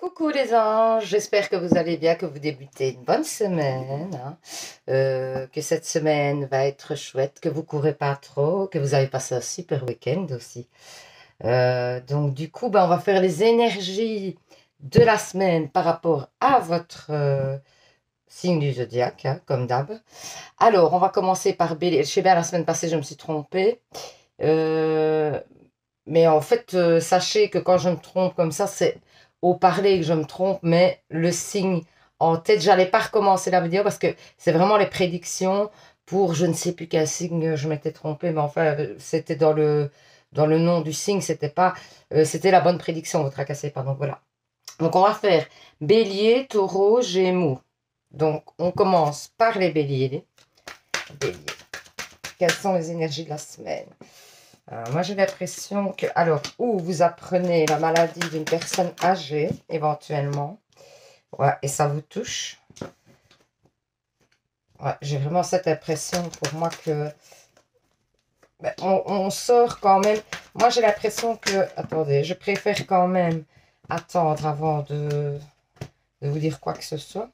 Coucou les anges, j'espère que vous allez bien, que vous débutez une bonne semaine, hein. Que cette semaine va être chouette, que vous courez pas trop, que vous avez passé un super week-end aussi. Donc du coup, on va faire les énergies de la semaine par rapport à votre signe du zodiaque, hein, comme d'hab. Alors, on va commencer par Bélier. Je sais bien, la semaine passée, je me suis trompée. Euh, mais en fait, sachez que quand je me trompe comme ça, c'est au parler que je me trompe, mais le signe en tête, j'allais pas recommencer la vidéo parce que c'est vraiment les prédictions pour je ne sais plus quel signe je m'étais trompée, mais enfin, c'était dans le nom du signe, c'était pas, c'était la bonne prédiction, vous tracassez pas, donc voilà. Donc on va faire Bélier, Taureau, Gémeaux. Donc on commence par les Béliers. Bélier. Quelles sont les énergies de la semaine? Moi, j'ai l'impression que, alors, ou vous apprenez la maladie d'une personne âgée, éventuellement, ouais, et ça vous touche. Ouais, j'ai vraiment cette impression pour moi que, on sort quand même. Moi, j'ai l'impression que, attendez, je préfère quand même attendre avant de vous dire quoi que ce soit.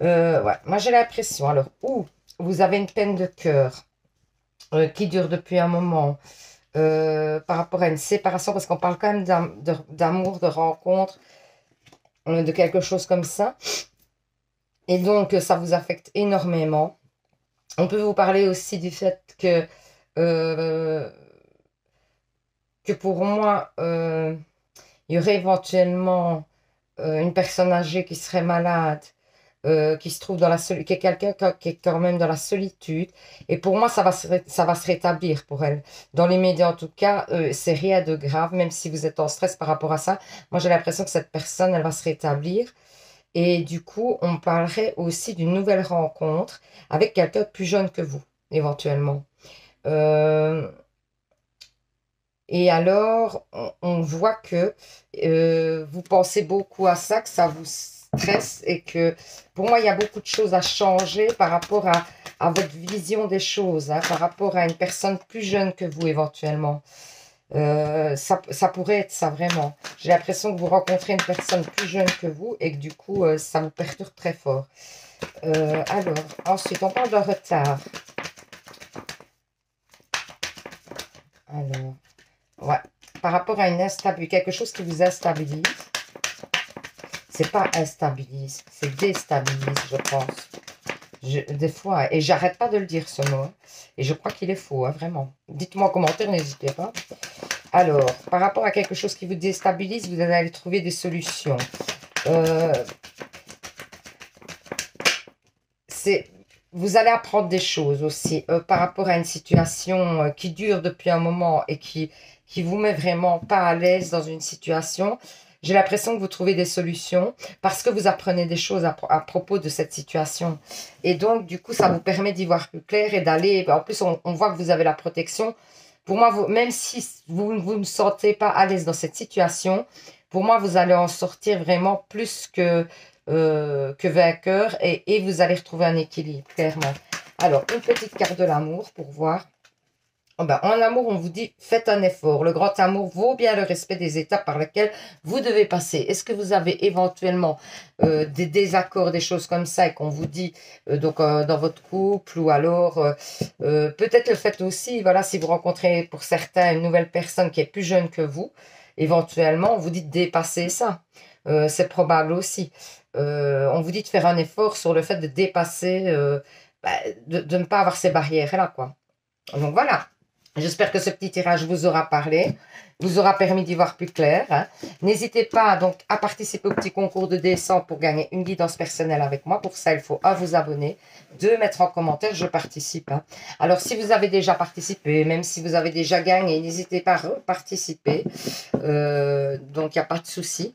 Ouais, moi, j'ai l'impression, alors, ou vous avez une peine de cœur qui dure depuis un moment. Par rapport à une séparation, parce qu'on parle quand même d'amour, de rencontre, de quelque chose comme ça. Et donc, ça vous affecte énormément. On peut vous parler aussi du fait euh, que pour moi, il y aurait éventuellement une personne âgée qui serait malade, qui se trouve dans la solitude, qui est quelqu'un qui est quand même dans la solitude. Et pour moi, ça va se rétablir pour elle. Dans l'immédiat, en tout cas, c'est rien de grave, même si vous êtes en stress par rapport à ça. Moi, j'ai l'impression que cette personne, elle va se rétablir. Et du coup, on parlerait aussi d'une nouvelle rencontre avec quelqu'un de plus jeune que vous, éventuellement. Euh, et alors, on voit que vous pensez beaucoup à ça, que ça vous stresse et que pour moi, il y a beaucoup de choses à changer par rapport à votre vision des choses, hein, par rapport à une personne plus jeune que vous, éventuellement. Ça pourrait être ça, vraiment. J'ai l'impression que vous rencontrez une personne plus jeune que vous et que du coup, ça vous perturbe très fort. Alors, ensuite, on parle de retard. Alors, ouais, par rapport à une instabilité, quelque chose qui vous instabilise. C'est pas instabilise, c'est déstabilise, je pense. Des fois, et j'arrête pas de le dire ce mot, hein, et je crois qu'il est faux, hein, vraiment. Dites-moi en commentaire, n'hésitez pas. Alors, par rapport à quelque chose qui vous déstabilise, vous allez trouver des solutions. Vous allez apprendre des choses aussi par rapport à une situation qui dure depuis un moment et qui vous met vraiment pas à l'aise dans une situation. J'ai l'impression que vous trouvez des solutions parce que vous apprenez des choses à propos de cette situation. Et donc, du coup, ça vous permet d'y voir plus clair et d'aller. En plus, on voit que vous avez la protection. Pour moi, même si vous ne sentez pas à l'aise dans cette situation, pour moi, vous allez en sortir vraiment plus que vainqueur et vous allez retrouver un équilibre, clairement. Alors, une petite carte de l'amour pour voir. Oh ben, en amour, on vous dit, faites un effort. Le grand amour vaut bien le respect des étapes par lesquelles vous devez passer. Est-ce que vous avez éventuellement des désaccords, des choses comme ça et qu'on vous dit dans votre couple ou alors peut-être le fait aussi, voilà, si vous rencontrez pour certains une nouvelle personne qui est plus jeune que vous, éventuellement, on vous dit de dépasser ça. C'est probable aussi. On vous dit de faire un effort sur le fait de dépasser, de ne pas avoir ces barrières-là, quoi. Donc voilà. J'espère que ce petit tirage vous aura parlé, vous aura permis d'y voir plus clair, hein. N'hésitez pas donc à participer au petit concours de décembre pour gagner une guidance personnelle avec moi. Pour ça, il faut vous abonner, mettre en commentaire je participe, hein. Alors si vous avez déjà participé, même si vous avez déjà gagné, n'hésitez pas à reparticiper. Donc il n'y a pas de souci.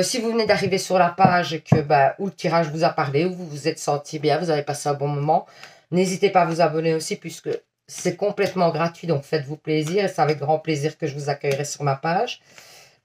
Si vous venez d'arriver sur la page et que où le tirage vous a parlé, où vous vous êtes senti bien, vous avez passé un bon moment, n'hésitez pas à vous abonner aussi puisque c'est complètement gratuit, donc faites-vous plaisir et c'est avec grand plaisir que je vous accueillerai sur ma page.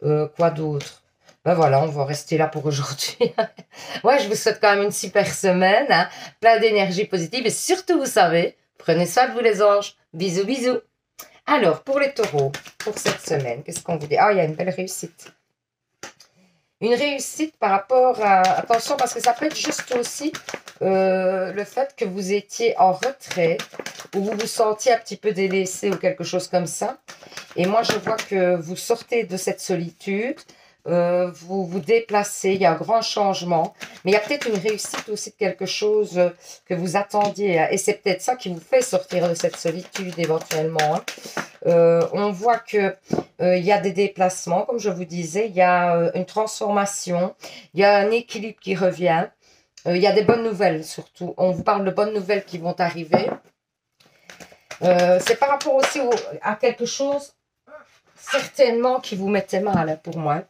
Quoi d'autre? Ben voilà, on va rester là pour aujourd'hui. Ouais, je vous souhaite quand même une super semaine, hein, plein d'énergie positive et surtout, vous savez, prenez soin de vous les anges. Bisous, bisous. Alors, pour les taureaux, pour cette semaine, qu'est-ce qu'on vous dit? Ah, il y a une belle réussite. une réussite par rapport à... Attention, parce que ça peut être juste aussi le fait que vous étiez en retrait ou vous vous sentiez un petit peu délaissé ou quelque chose comme ça. Et moi, je vois que vous sortez de cette solitude, vous vous déplacez, il y a un grand changement, mais il y a peut-être une réussite aussi de quelque chose que vous attendiez, hein, et c'est peut-être ça qui vous fait sortir de cette solitude éventuellement, hein. On voit que il y a des déplacements, comme je vous disais, il y a une transformation, il y a un équilibre qui revient, il y a des bonnes nouvelles surtout. On vous parle de bonnes nouvelles qui vont arriver. C'est par rapport aussi à quelque chose certainement qui vous mettait mal, hein, pour moi.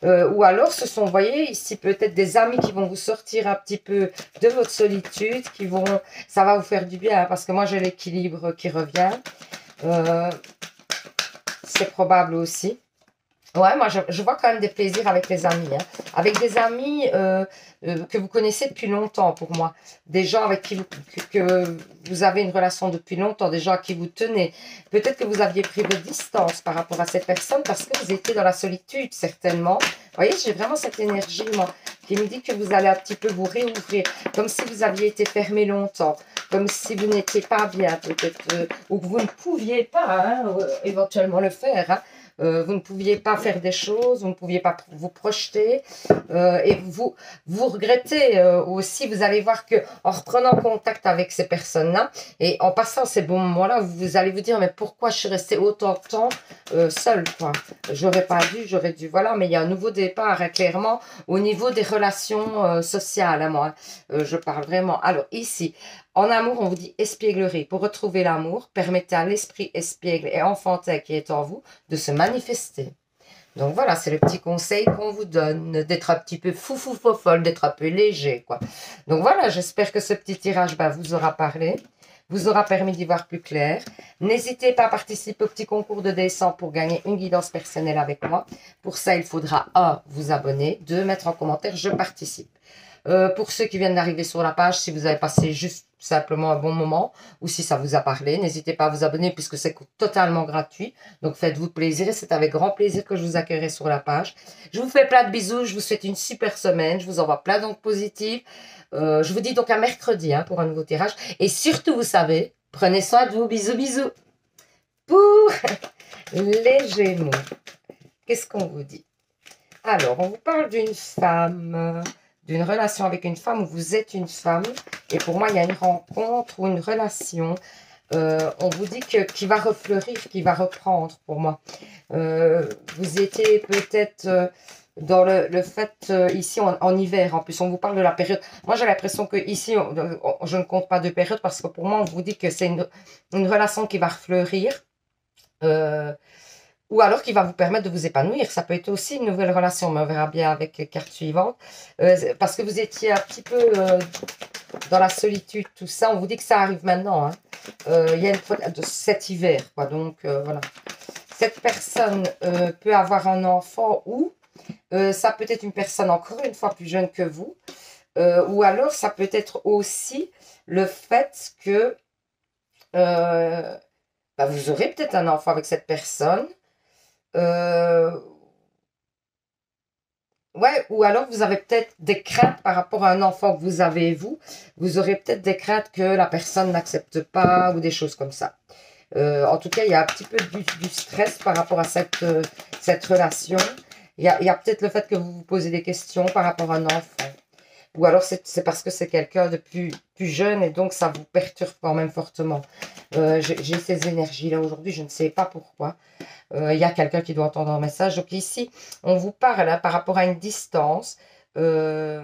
Ou alors ce sont, vous voyez, ici peut-être des amis qui vont vous sortir un petit peu de votre solitude, ça va vous faire du bien, hein, parce que moi j'ai l'équilibre qui revient. C'est probable aussi. Ouais, moi je vois quand même des plaisirs avec les amis, hein. Avec des amis que vous connaissez depuis longtemps pour moi. Des gens avec qui que vous avez une relation depuis longtemps, des gens à qui vous tenez. Peut-être que vous aviez pris de distance par rapport à cette personne parce que vous étiez dans la solitude certainement. Vous voyez, j'ai vraiment cette énergie moi, qui me dit que vous allez un petit peu vous réouvrir, comme si vous aviez été fermé longtemps, comme si vous n'étiez pas bien peut-être, ou que vous ne pouviez pas, hein, éventuellement le faire, hein. Vous ne pouviez pas faire des choses, vous ne pouviez pas vous projeter, et vous regrettez aussi. Vous allez voir que en reprenant contact avec ces personnes-là et en passant ces bons moments-là, vous allez vous dire mais pourquoi je suis restée autant de temps seule, quoi. J'aurais pas dû, j'aurais dû, voilà. Mais il y a un nouveau départ, hein, clairement au niveau des relations sociales, hein, moi. Je parle vraiment. Alors ici, en amour, on vous dit espièglerie. Pour retrouver l'amour, permettez à l'esprit espiègle et enfantin qui est en vous de se manifester. Donc voilà, c'est le petit conseil qu'on vous donne, d'être un petit peu foufou fofolle, d'être un peu léger, quoi. Donc voilà, j'espère que ce petit tirage vous aura parlé, vous aura permis d'y voir plus clair. N'hésitez pas à participer au petit concours de dessin pour gagner une guidance personnelle avec moi. Pour ça, il faudra 1. Vous abonner, 2. Mettre en commentaire « Je participe ». Pour ceux qui viennent d'arriver sur la page, si vous avez passé juste simplement un bon moment ou si ça vous a parlé, n'hésitez pas à vous abonner puisque c'est totalement gratuit. Donc faites-vous plaisir et c'est avec grand plaisir que je vous accueillerai sur la page. Je vous fais plein de bisous, je vous souhaite une super semaine, je vous envoie plein d'ondes positives. Je vous dis donc à mercredi, hein, pour un nouveau tirage. Et surtout, vous savez, prenez soin de vous. Bisous, bisous. Pour les Gémeaux, qu'est-ce qu'on vous dit? Alors, on vous parle d'une femme, d'une relation avec une femme où vous êtes une femme. Et pour moi, il y a une rencontre ou une relation. On vous dit qui va refleurir, qui va reprendre pour moi. Vous étiez peut-être dans le fait, ici en hiver, en plus on vous parle de la période. Moi j'ai l'impression que ici je ne compte pas de période parce que pour moi on vous dit que c'est une relation qui va refleurir. Ou alors qui va vous permettre de vous épanouir. Ça peut être aussi une nouvelle relation, mais on verra bien avec les cartes suivantes. Parce que vous étiez un petit peu dans la solitude, tout ça. On vous dit que ça arrive maintenant, hein. Il y a de cet hiver, quoi. Donc, voilà. Cette personne peut avoir un enfant ou ça peut être une personne encore une fois plus jeune que vous. Ou alors, ça peut être aussi le fait que vous aurez peut-être un enfant avec cette personne. Ouais, ou alors vous avez peut-être des craintes par rapport à un enfant que vous avez, vous. Vous aurez peut-être des craintes que la personne n'accepte pas ou des choses comme ça. En tout cas, il y a un petit peu du stress par rapport à cette relation. Il y a peut-être le fait que vous vous posez des questions par rapport à un enfant. Ou alors c'est parce que c'est quelqu'un de plus jeune et donc ça vous perturbe quand même fortement. J'ai ces énergies-là aujourd'hui, je ne sais pas pourquoi. Il y a quelqu'un qui doit entendre un message. Donc ici, on vous parle, hein, par rapport à une distance que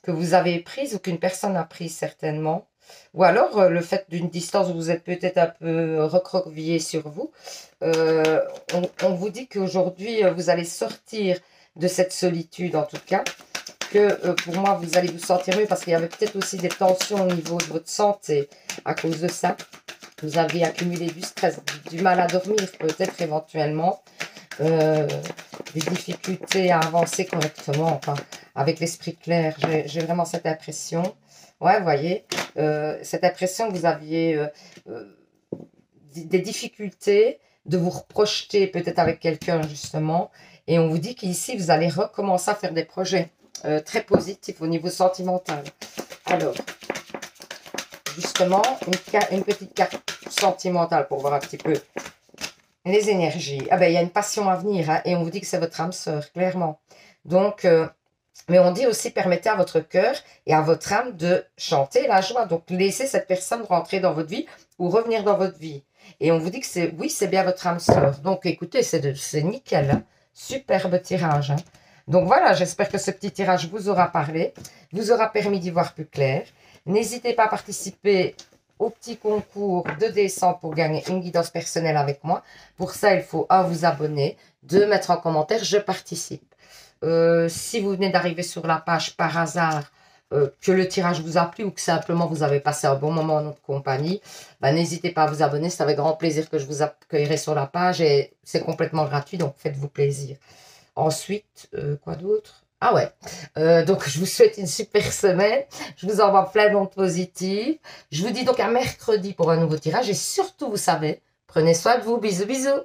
vous avez prise ou qu'une personne a prise certainement. Ou alors le fait d'une distance où vous êtes peut-être un peu recroquevillé sur vous. On vous dit qu'aujourd'hui, vous allez sortir de cette solitude en tout cas. Que pour moi, vous allez vous sentir mieux parce qu'il y avait peut-être aussi des tensions au niveau de votre santé à cause de ça. Vous avez accumulé du stress, du mal à dormir peut-être éventuellement, des difficultés à avancer correctement, enfin, avec l'esprit clair. J'ai vraiment cette impression. Ouais, vous voyez, cette impression que vous aviez des difficultés de vous reprojeter peut-être avec quelqu'un justement Et on vous dit qu'ici, vous allez recommencer à faire des projets très positifs au niveau sentimental. Alors, justement, une petite carte sentimentale pour voir un petit peu les énergies. Ah ben, il y a une passion à venir, hein, et on vous dit que c'est votre âme sœur, clairement. Donc, mais on dit aussi, permettez à votre cœur et à votre âme de chanter la joie. Donc, laissez cette personne rentrer dans votre vie ou revenir dans votre vie. Et on vous dit que c'est, oui, c'est bien votre âme sœur. Donc, écoutez, c'est nickel, hein. Superbe tirage, hein. Donc, voilà, j'espère que ce petit tirage vous aura parlé, vous aura permis d'y voir plus clair. N'hésitez pas à participer au petit concours de décembre pour gagner une guidance personnelle avec moi. Pour ça, il faut, un, vous abonner, deux, mettre en commentaire, je participe. Si vous venez d'arriver sur la page par hasard, que le tirage vous a plu ou que simplement vous avez passé un bon moment en notre compagnie, bah, n'hésitez pas à vous abonner. C'est avec grand plaisir que je vous accueillerai sur la page et c'est complètement gratuit, donc faites-vous plaisir. Ensuite, quoi d'autre? Ah ouais, donc je vous souhaite une super semaine. Je vous envoie plein d'ondes positives. Je vous dis donc à mercredi pour un nouveau tirage et surtout, vous savez, prenez soin de vous. Bisous, bisous.